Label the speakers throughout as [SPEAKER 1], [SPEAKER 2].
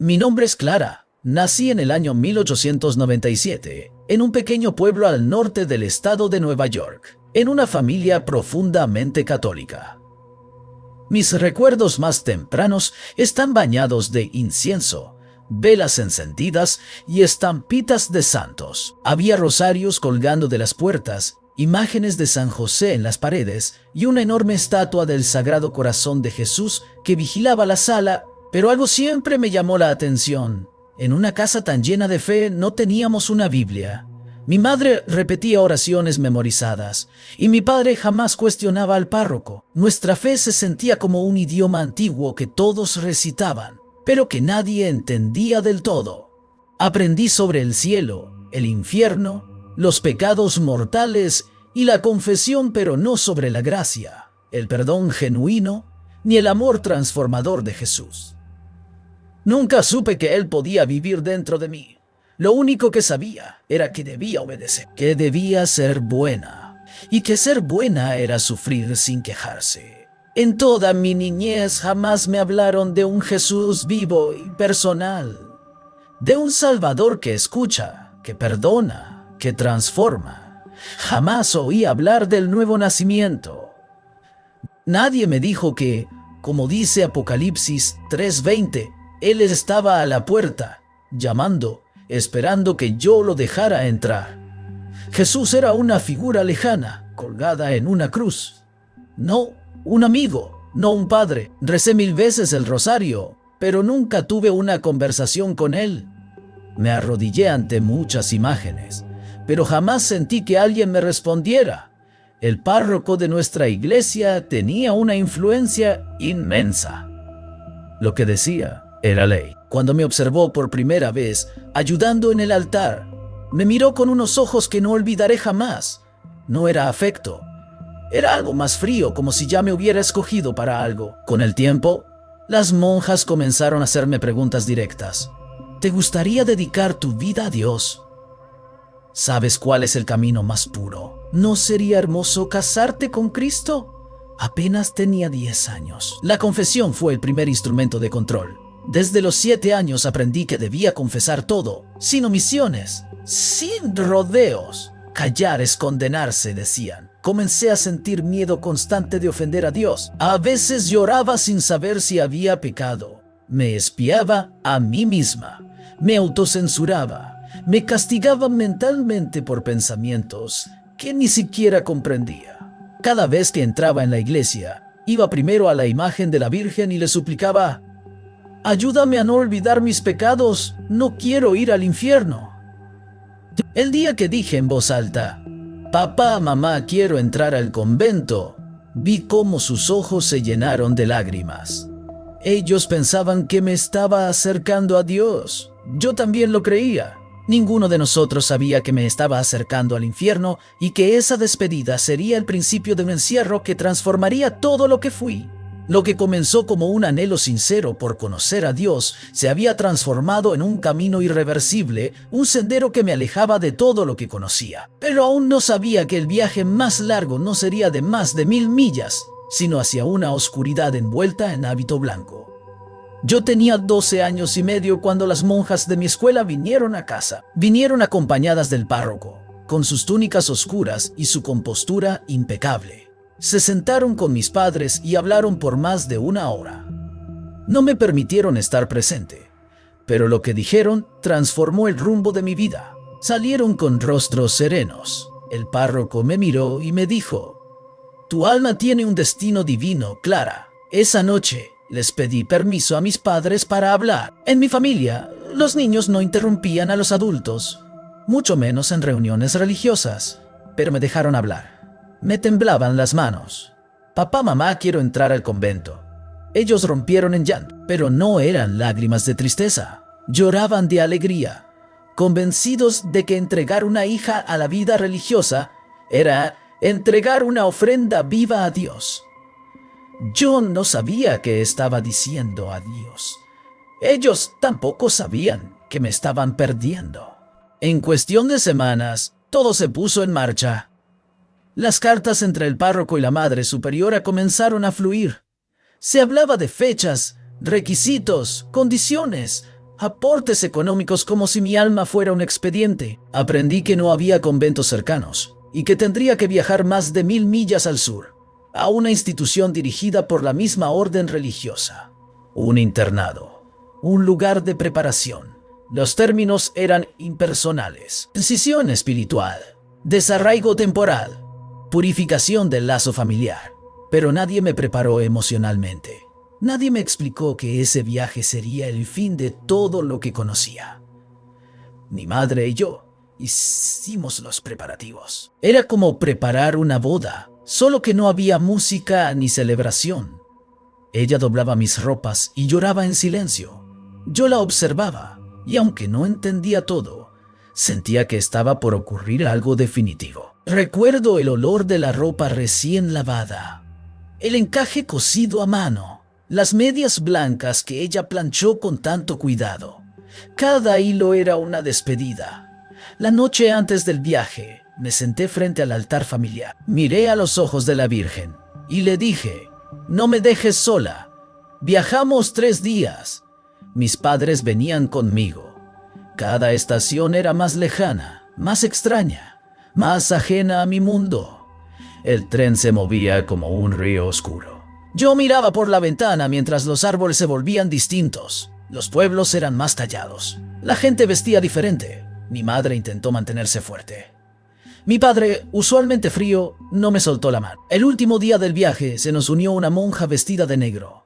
[SPEAKER 1] Mi nombre es Clara. Nací en el año 1897, en un pequeño pueblo al norte del estado de Nueva York, en una familia profundamente católica. Mis recuerdos más tempranos están bañados de incienso, velas encendidas y estampitas de santos. Había rosarios colgando de las puertas, imágenes de San José en las paredes y una enorme estatua del Sagrado Corazón de Jesús que vigilaba la sala, pero algo siempre me llamó la atención. En una casa tan llena de fe no teníamos una Biblia. Mi madre repetía oraciones memorizadas y mi padre jamás cuestionaba al párroco. Nuestra fe se sentía como un idioma antiguo que todos recitaban, pero que nadie entendía del todo. Aprendí sobre el cielo, el infierno, los pecados mortales y la confesión, pero no sobre la gracia, el perdón genuino ni el amor transformador de Jesús. Nunca supe que Él podía vivir dentro de mí. Lo único que sabía era que debía obedecer, que debía ser buena, y que ser buena era sufrir sin quejarse. En toda mi niñez jamás me hablaron de un Jesús vivo y personal, de un Salvador que escucha, que perdona, que transforma. Jamás oí hablar del nuevo nacimiento. Nadie me dijo que, como dice Apocalipsis 3:20, Él estaba a la puerta, llamando, esperando que yo lo dejara entrar. Jesús era una figura lejana, colgada en una cruz. No un amigo, no un padre. Recé 1000 veces el rosario, pero nunca tuve una conversación con Él. Me arrodillé ante muchas imágenes, pero jamás sentí que alguien me respondiera. El párroco de nuestra iglesia tenía una influencia inmensa. Lo que decía era ley. Cuando me observó por primera vez ayudando en el altar, me miró con unos ojos que no olvidaré jamás. No era afecto, era algo más frío, como si ya me hubiera escogido para algo. Con el tiempo, las monjas comenzaron a hacerme preguntas directas. ¿Te gustaría dedicar tu vida a Dios? ¿Sabes cuál es el camino más puro? ¿No sería hermoso casarte con Cristo? Apenas tenía 10 años. La confesión fue el primer instrumento de control. Desde los 7 años aprendí que debía confesar todo, sin omisiones, sin rodeos. Callar es condenarse, decían. Comencé a sentir miedo constante de ofender a Dios. A veces lloraba sin saber si había pecado. Me espiaba a mí misma. Me autocensuraba. Me castigaba mentalmente por pensamientos que ni siquiera comprendía. Cada vez que entraba en la iglesia, iba primero a la imagen de la Virgen y le suplicaba: ayúdame a no olvidar mis pecados, no quiero ir al infierno. El día que dije en voz alta: papá, mamá, quiero entrar al convento, vi cómo sus ojos se llenaron de lágrimas. Ellos pensaban que me estaba acercando a Dios. Yo también lo creía. Ninguno de nosotros sabía que me estaba acercando al infierno y que esa despedida sería el principio de un encierro que transformaría todo lo que fui. Lo que comenzó como un anhelo sincero por conocer a Dios se había transformado en un camino irreversible, un sendero que me alejaba de todo lo que conocía. Pero aún no sabía que el viaje más largo no sería de más de 1000 millas, sino hacia una oscuridad envuelta en hábito blanco. Yo tenía 12 años y medio cuando las monjas de mi escuela vinieron a casa. Vinieron acompañadas del párroco, con sus túnicas oscuras y su compostura impecable. Se sentaron con mis padres y hablaron por más de 1 hora. No me permitieron estar presente, pero lo que dijeron transformó el rumbo de mi vida. Salieron con rostros serenos. El párroco me miró y me dijo: tu alma tiene un destino divino, Clara. Esa noche les pedí permiso a mis padres para hablar. En mi familia, los niños no interrumpían a los adultos, mucho menos en reuniones religiosas, pero me dejaron hablar. Me temblaban las manos. Papá, mamá, quiero entrar al convento. Ellos rompieron en llanto, pero no eran lágrimas de tristeza. Lloraban de alegría, convencidos de que entregar una hija a la vida religiosa era entregar una ofrenda viva a Dios. Yo no sabía qué estaba diciendo a Dios. Ellos tampoco sabían que me estaban perdiendo. En cuestión de semanas, todo se puso en marcha. Las cartas entre el párroco y la madre superiora comenzaron a fluir. Se hablaba de fechas, requisitos, condiciones. aportes económicos como si mi alma fuera un expediente. Aprendí que no había conventos cercanos y que tendría que viajar más de 1000 millas al sur, a una institución dirigida por la misma orden religiosa. Un internado, un lugar de preparación. Los términos eran impersonales. Transición espiritual, desarraigo temporal, purificación del lazo familiar. Pero nadie me preparó emocionalmente. Nadie me explicó que ese viaje sería el fin de todo lo que conocía. Mi madre y yo hicimos los preparativos. Era como preparar una boda, solo que no había música ni celebración. Ella doblaba mis ropas y lloraba en silencio. Yo la observaba y aunque no entendía todo, sentía que estaba por ocurrir algo definitivo. Recuerdo el olor de la ropa recién lavada, el encaje cosido a mano, las medias blancas que ella planchó con tanto cuidado. Cada hilo era una despedida. La noche antes del viaje, me senté frente al altar familiar. Miré a los ojos de la Virgen y le dije: no me dejes sola. Viajamos 3 días. Mis padres venían conmigo. Cada estación era más lejana, más extraña, más ajena a mi mundo. El tren se movía como un río oscuro. Yo miraba por la ventana mientras los árboles se volvían distintos. Los pueblos eran más tallados. La gente vestía diferente. Mi madre intentó mantenerse fuerte. Mi padre, usualmente frío, no me soltó la mano. El último día del viaje se nos unió una monja vestida de negro.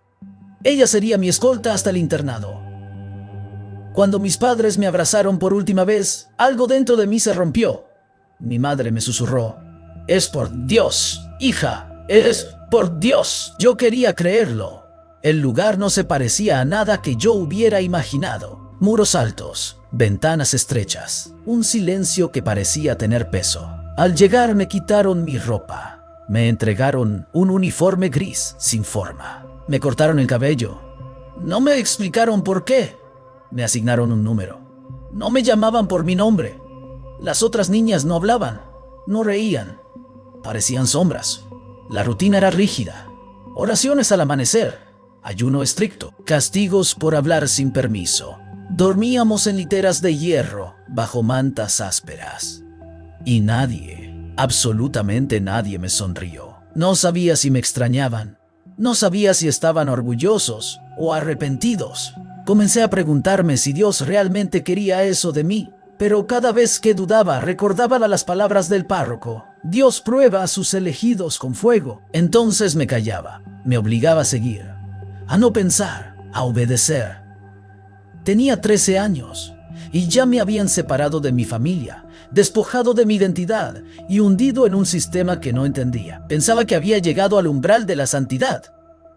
[SPEAKER 1] Ella sería mi escolta hasta el internado. Cuando mis padres me abrazaron por última vez, algo dentro de mí se rompió. Mi madre me susurró: es por Dios, hija, es por Dios. Yo quería creerlo. El lugar no se parecía a nada que yo hubiera imaginado. Muros altos, ventanas estrechas, un silencio que parecía tener peso. Al llegar me quitaron mi ropa. Me entregaron un uniforme gris sin forma. Me cortaron el cabello. No me explicaron por qué. Me asignaron un número. No me llamaban por mi nombre. Las otras niñas no hablaban, no reían. Parecían sombras. La rutina era rígida. Oraciones al amanecer, ayuno estricto, castigos por hablar sin permiso. Dormíamos en literas de hierro, bajo mantas ásperas. Y nadie, absolutamente nadie me sonrió. No sabía si me extrañaban. No sabía si estaban orgullosos o arrepentidos. Comencé a preguntarme si Dios realmente quería eso de mí. Pero cada vez que dudaba, recordaba las palabras del párroco: Dios prueba a sus elegidos con fuego. Entonces me callaba, me obligaba a seguir, a no pensar, a obedecer. Tenía 13 años y ya me habían separado de mi familia, despojado de mi identidad y hundido en un sistema que no entendía. Pensaba que había llegado al umbral de la santidad,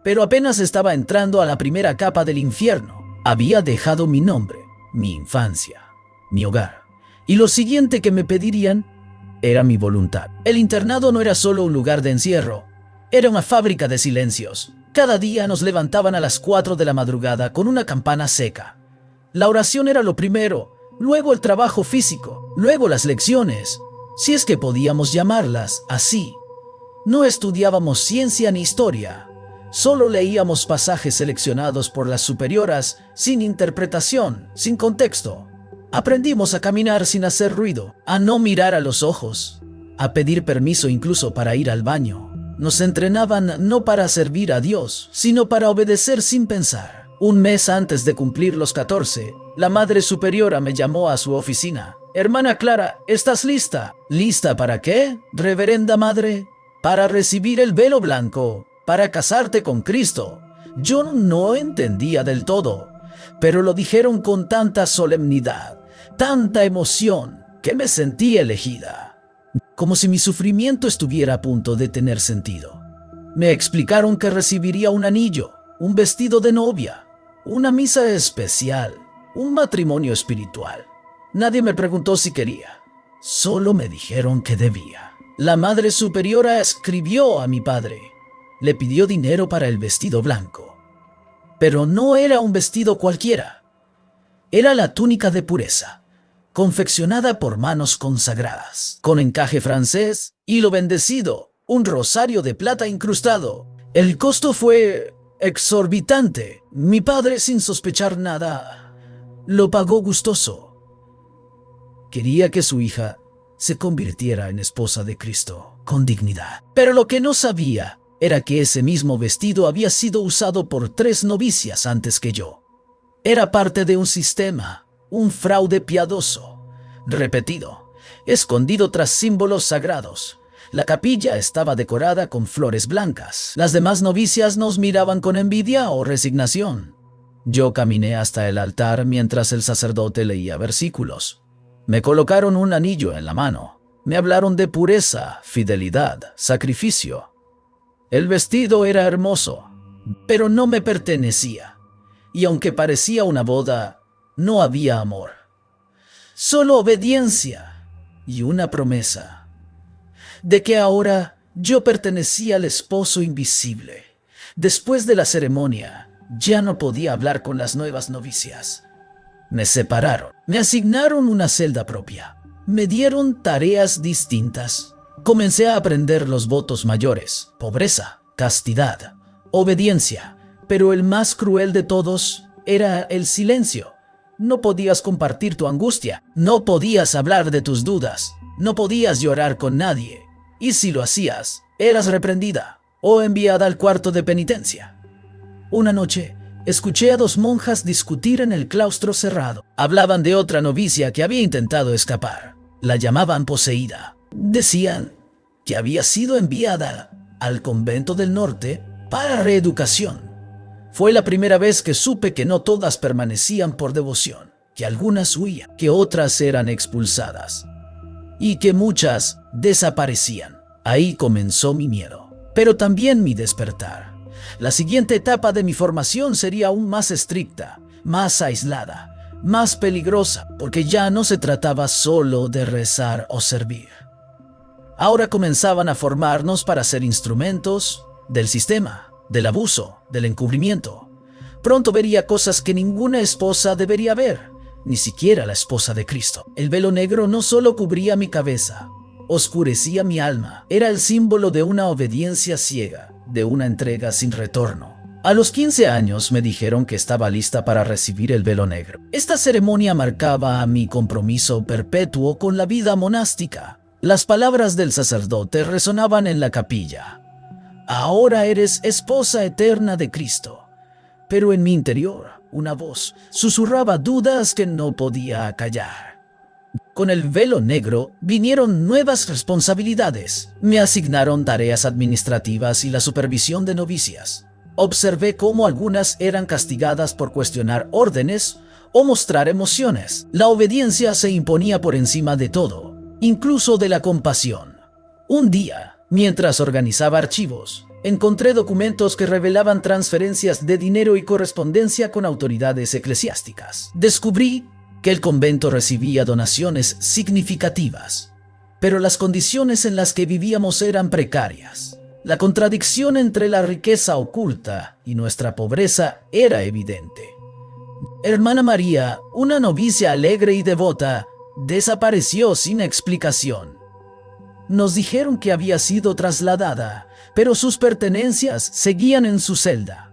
[SPEAKER 1] pero apenas estaba entrando a la primera capa del infierno. Había dejado mi nombre, mi infancia, mi hogar, y lo siguiente que me pedirían era mi voluntad. El internado no era solo un lugar de encierro, era una fábrica de silencios. Cada día nos levantaban a las 4 de la madrugada con una campana seca. La oración era lo primero, luego el trabajo físico, luego las lecciones, si es que podíamos llamarlas así. No estudiábamos ciencia ni historia. Solo leíamos pasajes seleccionados por las superioras, sin interpretación, sin contexto. Aprendimos a caminar sin hacer ruido, a no mirar a los ojos, a pedir permiso incluso para ir al baño. Nos entrenaban no para servir a Dios, sino para obedecer sin pensar. Un mes antes de cumplir los 14, la Madre Superiora me llamó a su oficina. Hermana Clara, ¿estás lista? ¿Lista para qué, reverenda madre? Para recibir el velo blanco, para casarte con Cristo. Yo no entendía del todo, pero lo dijeron con tanta solemnidad, tanta emoción, que me sentí elegida, como si mi sufrimiento estuviera a punto de tener sentido. Me explicaron que recibiría un anillo, un vestido de novia, una misa especial, un matrimonio espiritual. Nadie me preguntó si quería, solo me dijeron que debía. La Madre Superiora escribió a mi padre. Le pidió dinero para el vestido blanco. Pero no era un vestido cualquiera. Era la túnica de pureza, confeccionada por manos consagradas, con encaje francés, hilo bendecido, un rosario de plata incrustado. El costo fue exorbitante. Mi padre, sin sospechar nada, Lo pagó gustoso. Quería que su hija se convirtiera en esposa de Cristo, con dignidad. Pero lo que no sabía era que ese mismo vestido había sido usado por 3 novicias antes que yo. Era parte de un sistema, un fraude piadoso, repetido, escondido tras símbolos sagrados. La capilla estaba decorada con flores blancas. Las demás novicias nos miraban con envidia o resignación. Yo caminé hasta el altar mientras el sacerdote leía versículos. Me colocaron un anillo en la mano. Me hablaron de pureza, fidelidad, sacrificio. El vestido era hermoso, pero no me pertenecía. Y aunque parecía una boda, no había amor. Solo obediencia y una promesa de que ahora yo pertenecía al esposo invisible. Después de la ceremonia, ya no podía hablar con las nuevas novicias. Me separaron, me asignaron una celda propia, me dieron tareas distintas. Comencé a aprender los votos mayores: pobreza, castidad, obediencia. Pero el más cruel de todos era el silencio. No podías compartir tu angustia, no podías hablar de tus dudas, no podías llorar con nadie. Y si lo hacías, eras reprendida o enviada al cuarto de penitencia. Una noche, escuché a 2 monjas discutir en el claustro cerrado. Hablaban de otra novicia que había intentado escapar. La llamaban poseída. Decían que había sido enviada al convento del norte para reeducación. Fue la primera vez que supe que no todas permanecían por devoción, que algunas huían, que otras eran expulsadas y que muchas desaparecían. Ahí comenzó mi miedo, pero también mi despertar. La siguiente etapa de mi formación sería aún más estricta, más aislada, más peligrosa, porque ya no se trataba solo de rezar o servir. Ahora comenzaban a formarnos para ser instrumentos del sistema, del abuso, del encubrimiento. Pronto vería cosas que ninguna esposa debería ver, ni siquiera la esposa de Cristo. El velo negro no solo cubría mi cabeza, oscurecía mi alma. Era el símbolo de una obediencia ciega, de una entrega sin retorno. A los 15 años me dijeron que estaba lista para recibir el velo negro. Esta ceremonia marcaba mi compromiso perpetuo con la vida monástica. Las palabras del sacerdote resonaban en la capilla. Ahora eres esposa eterna de Cristo. Pero en mi interior, una voz susurraba dudas que no podía acallar. Con el velo negro vinieron nuevas responsabilidades. Me asignaron tareas administrativas y la supervisión de novicias. Observé cómo algunas eran castigadas por cuestionar órdenes o mostrar emociones. La obediencia se imponía por encima de todo, incluso de la compasión. Un día, mientras organizaba archivos, encontré documentos que revelaban transferencias de dinero y correspondencia con autoridades eclesiásticas. Descubrí que el convento recibía donaciones significativas, pero las condiciones en las que vivíamos eran precarias. La contradicción entre la riqueza oculta y nuestra pobreza era evidente. Hermana María, una novicia alegre y devota, desapareció sin explicación. Nos dijeron que había sido trasladada, pero sus pertenencias seguían en su celda.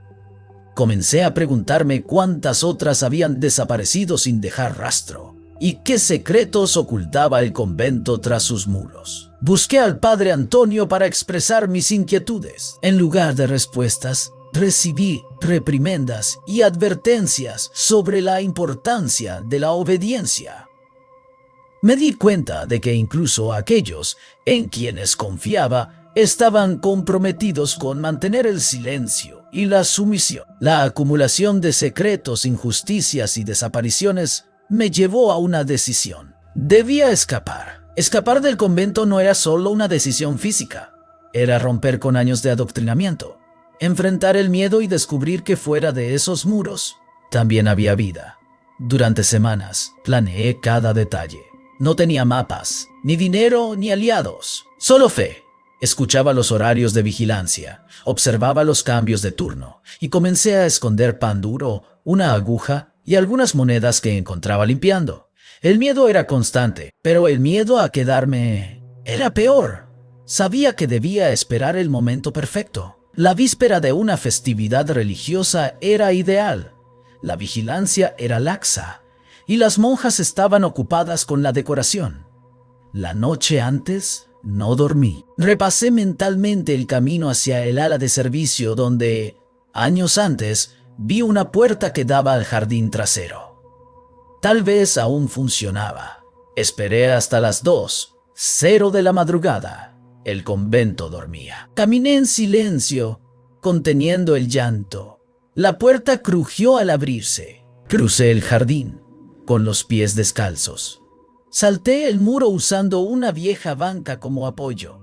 [SPEAKER 1] Comencé a preguntarme cuántas otras habían desaparecido sin dejar rastro y qué secretos ocultaba el convento tras sus muros. Busqué al padre Antonio para expresar mis inquietudes. En lugar de respuestas, recibí reprimendas y advertencias sobre la importancia de la obediencia. Me di cuenta de que incluso aquellos en quienes confiaba estaban comprometidos con mantener el silencio y la sumisión. La acumulación de secretos, injusticias y desapariciones me llevó a una decisión. Debía escapar. Escapar del convento no era solo una decisión física, era romper con años de adoctrinamiento, enfrentar el miedo y descubrir que fuera de esos muros también había vida. Durante semanas planeé cada detalle. No tenía mapas, ni dinero, ni aliados, solo fe. Escuchaba los horarios de vigilancia, observaba los cambios de turno y comencé a esconder pan duro, una aguja y algunas monedas que encontraba limpiando. El miedo era constante, pero el miedo a quedarme era peor. Sabía que debía esperar el momento perfecto. La víspera de una festividad religiosa era ideal. La vigilancia era laxa. y las monjas estaban ocupadas con la decoración. La noche antes no dormí. Repasé mentalmente el camino hacia el ala de servicio donde, años antes, vi una puerta que daba al jardín trasero. Tal vez aún funcionaba. Esperé hasta las 2:00 de la madrugada. El convento dormía. Caminé en silencio, conteniendo el llanto. La puerta crujió al abrirse. Crucé el jardín, con los pies descalzos. Salté el muro usando una vieja banca como apoyo.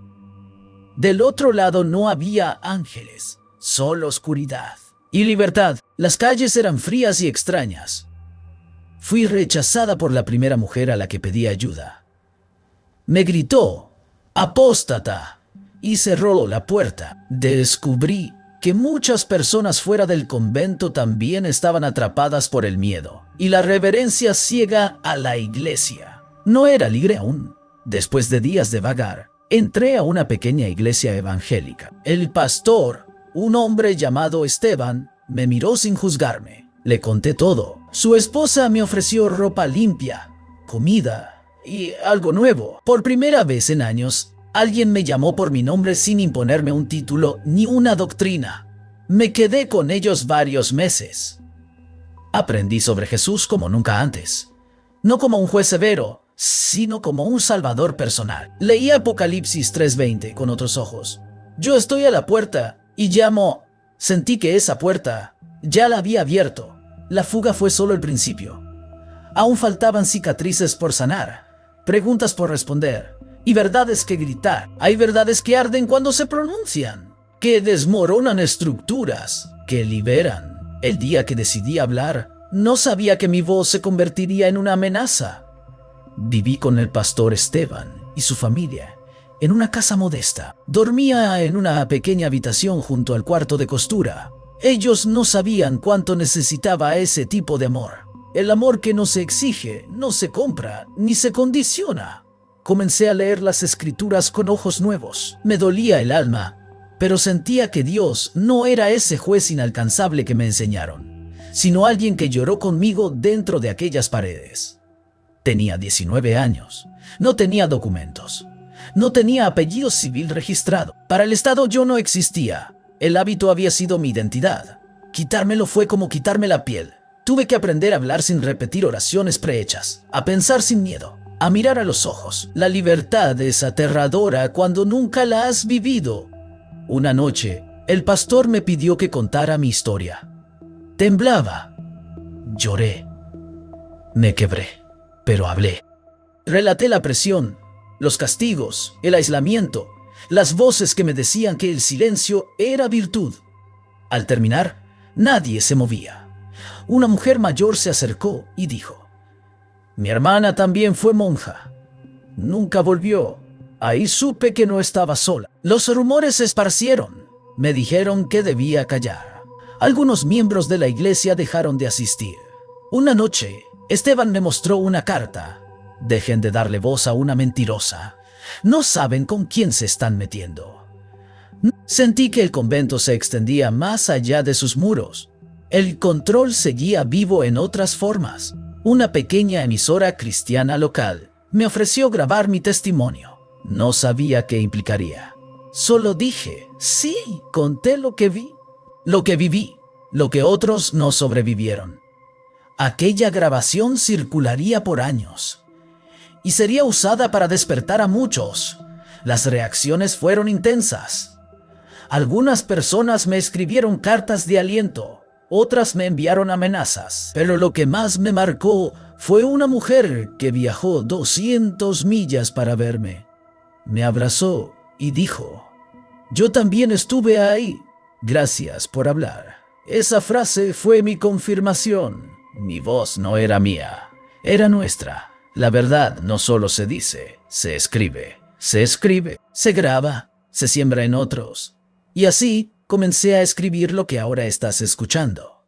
[SPEAKER 1] Del otro lado no había ángeles, solo oscuridad y libertad. Las calles eran frías y extrañas. Fui rechazada por la primera mujer a la que pedí ayuda. Me gritó, «¡Apóstata!», y cerró la puerta. Descubrí que muchas personas fuera del convento también estaban atrapadas por el miedo y la reverencia ciega a la iglesia. No era libre aún. Después de días de vagar, entré a una pequeña iglesia evangélica. El pastor, un hombre llamado Esteban, me miró sin juzgarme. Le conté todo. Su esposa me ofreció ropa limpia, comida y algo nuevo. Por primera vez en años, alguien me llamó por mi nombre sin imponerme un título ni una doctrina. Me quedé con ellos varios meses. Aprendí sobre Jesús como nunca antes. No como un juez severo, sino como un salvador personal. Leí Apocalipsis 3:20 con otros ojos. Yo estoy a la puerta y llamo. Sentí que esa puerta ya la había abierto. La fuga fue solo el principio. Aún faltaban cicatrices por sanar, preguntas por responder y verdades que gritar. Hay verdades que arden cuando se pronuncian, que desmoronan estructuras, que liberan. El día que decidí hablar, no sabía que mi voz se convertiría en una amenaza. Viví con el pastor Esteban y su familia en una casa modesta. Dormía en una pequeña habitación junto al cuarto de costura. Ellos no sabían cuánto necesitaba ese tipo de amor. El amor que no se exige, no se compra, ni se condiciona. Comencé a leer las escrituras con ojos nuevos. Me dolía el alma, pero sentía que Dios no era ese juez inalcanzable que me enseñaron, sino alguien que lloró conmigo dentro de aquellas paredes. Tenía 19 años. No tenía documentos. No tenía apellido civil registrado. Para el Estado yo no existía. El hábito había sido mi identidad. Quitármelo fue como quitarme la piel. Tuve que aprender a hablar sin repetir oraciones prehechas, a pensar sin miedo, a mirar a los ojos. La libertad es aterradora cuando nunca la has vivido. Una noche, el pastor me pidió que contara mi historia. Temblaba. Lloré. Me quebré, pero hablé. Relaté la presión, los castigos, el aislamiento, las voces que me decían que el silencio era virtud. Al terminar, nadie se movía. Una mujer mayor se acercó y dijo: «Mi hermana también fue monja. Nunca volvió. Ahí supe que no estaba sola». Los rumores se esparcieron. Me dijeron que debía callar. Algunos miembros de la iglesia dejaron de asistir. Una noche, Esteban me mostró una carta. Dejen de darle voz a una mentirosa. No saben con quién se están metiendo. Sentí que el convento se extendía más allá de sus muros. El control seguía vivo en otras formas. Una pequeña emisora cristiana local me ofreció grabar mi testimonio. No sabía qué implicaría. Solo dije, sí, conté lo que vi, lo que viví, lo que otros no sobrevivieron. Aquella grabación circularía por años y sería usada para despertar a muchos. Las reacciones fueron intensas. Algunas personas me escribieron cartas de aliento, otras me enviaron amenazas, pero lo que más me marcó fue una mujer que viajó 200 millas para verme. Me abrazó y dijo: «Yo también estuve ahí. Gracias por hablar». Esa frase fue mi confirmación. Mi voz no era mía, era nuestra. La verdad no solo se dice, se escribe, se graba, se siembra en otros. Y así comencé a escribir lo que ahora estás escuchando.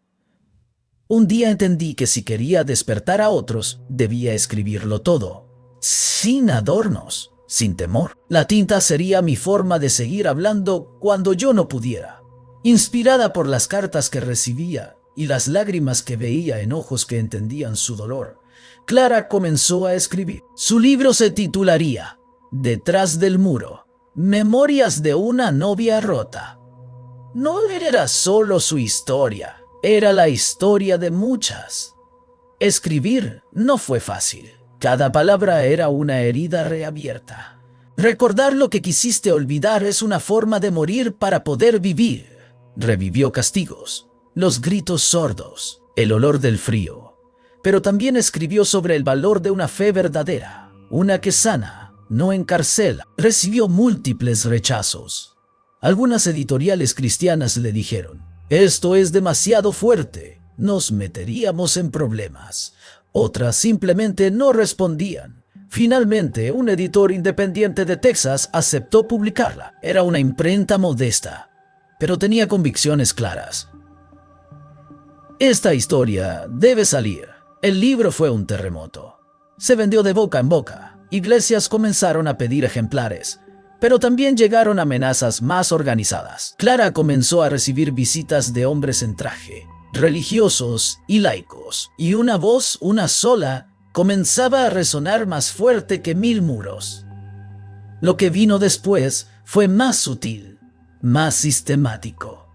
[SPEAKER 1] Un día entendí que si quería despertar a otros, debía escribirlo todo, sin adornos, sin temor. La tinta sería mi forma de seguir hablando cuando yo no pudiera. Inspirada por las cartas que recibía y las lágrimas que veía en ojos que entendían su dolor, Clara comenzó a escribir. Su libro se titularía Detrás del muro, Memorias de una novia rota. No era solo su historia, era la historia de muchas. Escribir no fue fácil. Cada palabra era una herida reabierta. Recordar lo que quisiste olvidar es una forma de morir para poder vivir. Revivió castigos, los gritos sordos, el olor del frío. Pero también escribió sobre el valor de una fe verdadera, una que sana, no encarcela. Recibió múltiples rechazos. Algunas editoriales cristianas le dijeron: esto es demasiado fuerte, nos meteríamos en problemas. Otras simplemente no respondían. Finalmente, un editor independiente de Texas aceptó publicarla. Era una imprenta modesta, pero tenía convicciones claras. Esta historia debe salir. El libro fue un terremoto. Se vendió de boca en boca. Iglesias comenzaron a pedir ejemplares, pero también llegaron amenazas más organizadas. Clara comenzó a recibir visitas de hombres en traje, religiosos y laicos, y una voz, una sola, comenzaba a resonar más fuerte que 1000 muros. Lo que vino después fue más sutil, más sistemático.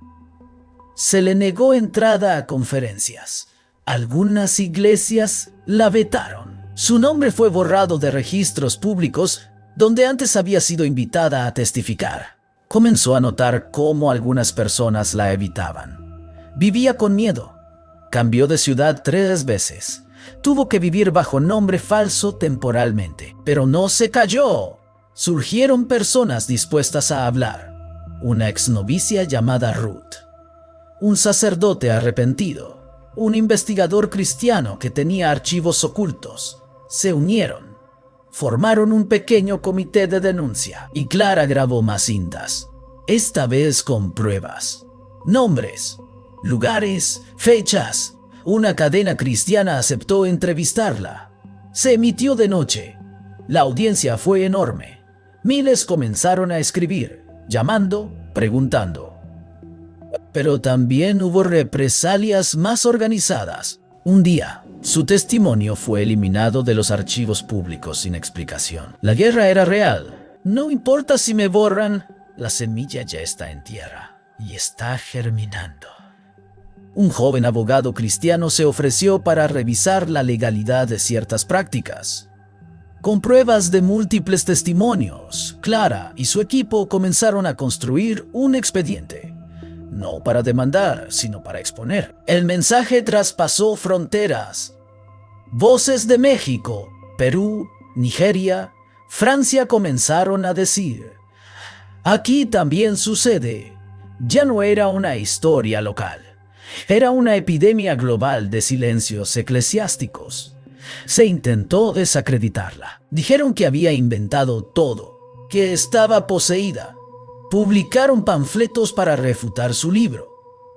[SPEAKER 1] Se le negó entrada a conferencias. Algunas iglesias la vetaron. Su nombre fue borrado de registros públicos donde antes había sido invitada a testificar. Comenzó a notar cómo algunas personas la evitaban. Vivía con miedo. Cambió de ciudad 3 veces. Tuvo que vivir bajo nombre falso temporalmente. Pero no se cayó. Surgieron personas dispuestas a hablar. Una exnovicia llamada Ruth, un sacerdote arrepentido, un investigador cristiano que tenía archivos ocultos. Se unieron. Formaron un pequeño comité de denuncia y Clara grabó más cintas, esta vez con pruebas, nombres, lugares, fechas. Una cadena cristiana aceptó entrevistarla. Se emitió de noche. La audiencia fue enorme. Miles comenzaron a escribir, llamando, preguntando. Pero también hubo represalias más organizadas. Un día, su testimonio fue eliminado de los archivos públicos sin explicación. La guerra era real. No importa si me borran, la semilla ya está en tierra y está germinando. Un joven abogado cristiano se ofreció para revisar la legalidad de ciertas prácticas. Con pruebas de múltiples testimonios, Clara y su equipo comenzaron a construir un expediente. No para demandar, sino para exponer. El mensaje traspasó fronteras. Voces de México, Perú, Nigeria, Francia comenzaron a decir: aquí también sucede. Ya no era una historia local. Era una epidemia global de silencios eclesiásticos. Se intentó desacreditarla. Dijeron que había inventado todo, que estaba poseída. Publicaron panfletos para refutar su libro.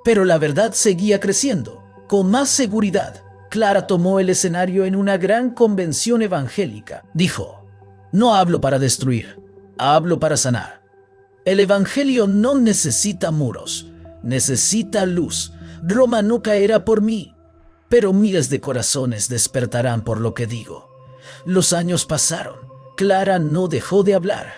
[SPEAKER 1] Pero la verdad seguía creciendo. Con más seguridad, Clara tomó el escenario en una gran convención evangélica. Dijo: no hablo para destruir, hablo para sanar. El evangelio no necesita muros, necesita luz. Roma no caerá por mí, pero miles de corazones despertarán por lo que digo. Los años pasaron. Clara no dejó de hablar,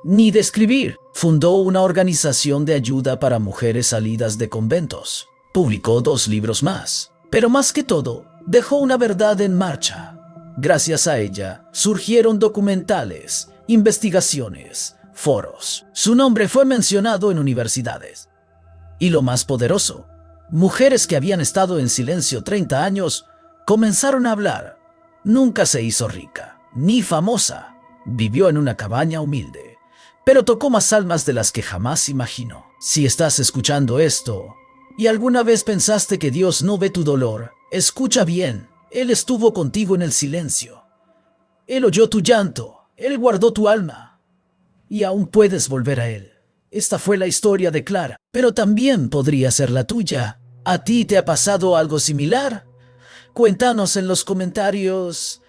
[SPEAKER 1] ni de escribir. Fundó una organización de ayuda para mujeres salidas de conventos. Publicó 2 libros más. Pero más que todo, dejó una verdad en marcha. Gracias a ella, surgieron documentales, investigaciones, foros. Su nombre fue mencionado en universidades. Y lo más poderoso, mujeres que habían estado en silencio 30 años comenzaron a hablar. Nunca se hizo rica, ni famosa. Vivió en una cabaña humilde, pero tocó más almas de las que jamás imaginó. Si estás escuchando esto y alguna vez pensaste que Dios no ve tu dolor, escucha bien. Él estuvo contigo en el silencio. Él oyó tu llanto. Él guardó tu alma. Y aún puedes volver a Él. Esta fue la historia de Clara, pero también podría ser la tuya. ¿A ti te ha pasado algo similar? Cuéntanos en los comentarios.